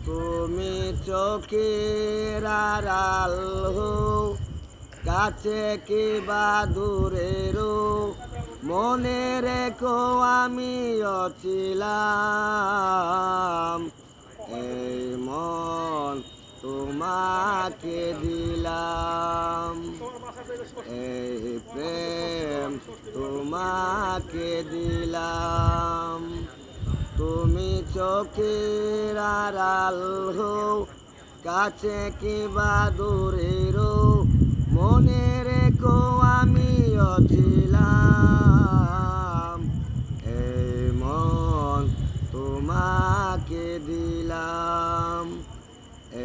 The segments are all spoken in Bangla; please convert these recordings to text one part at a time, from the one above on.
তুমি চোখের আড়াল হও, কাছে কি বা দূরেরও, মনে রেখো আমিও ছিলাম। এই মন তোমাকে দিলাম, এই প্রেম তোমাকে দিলাম। তুমি চোখের আড়াল হও, কাছে কিবা দূরেরও, মনে রেখো আমিও ছিলাম। এই মন তোমাকে দিলাম,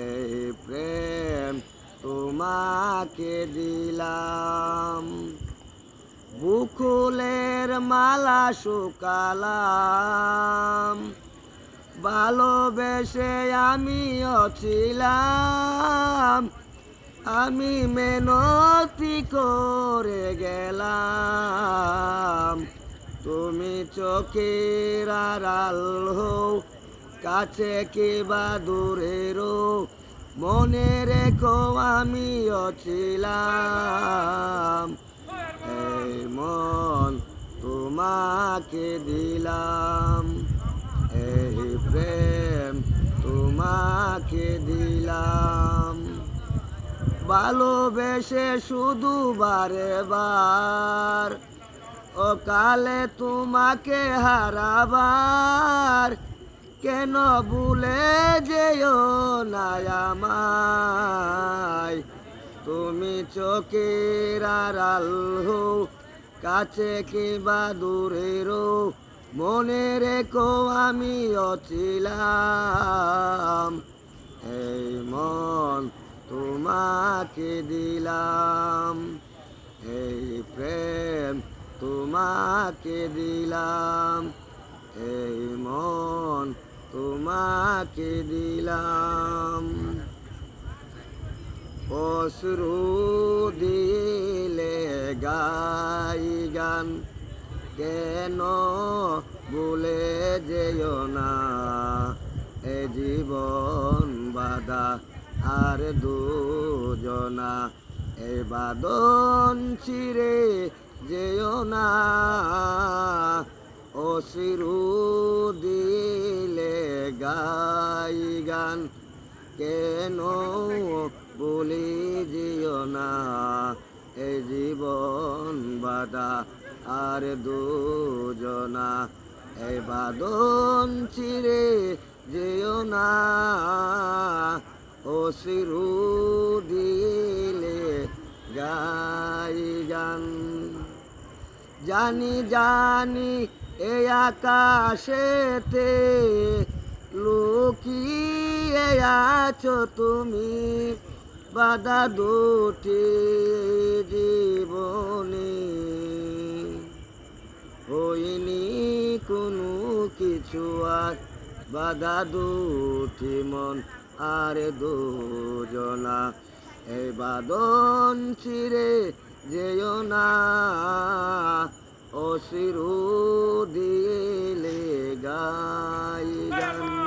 এই প্রেম তোমাকে দিলাম। বুকুলের মালা শুকালাম, ভালোবেসে আমিও ছিলাম। আমি মেনতি করে গেলাম, তুমি চোখের আড়াল হও, কাছে কিবা দূরেরও, মনে রেখো আমিও ছিলাম। এই মন তোমাকে দিলাম, এই প্রেম তোমাকে দিলাম। ভালোবেসে শুধু বারে বার, ও কালে তোমাকে হারাবার, কেন ভুলে যেও না আমায়। তুমি চোখের আড়াল হও, কাছে কিবা দূরেরও, মনে রেখো আমিও ছিলাম। এই মন তোমাকে দিলাম, এই প্রেম তোমাকে দিলাম, এই মন তোমাকে দিলাম। অশ্রু দিলে গাই গান, কেন ভুলে যেও না। এ জীবন বাদা আর দুজনা, এ বাদন ছিঁড়ে যেও না। অশ্রু দিলে গাই গান, কেন বলি যেও না। এই জীবন বাদা আর দুজনা, এই বাদন ছিঁড়ে যেও না। অশ্রু দিলে গাই গান। জানি জানি এই আকাশেতে লুকিয়ে আছো তুমি, বাধা দুটি জীবনে। হইনি কোনো কিছু আর, বাধা দুটি মন আর দুজনা, এই বাঁধন ছিঁড়ে যেও না। অশ্রু দিলে গাই গান।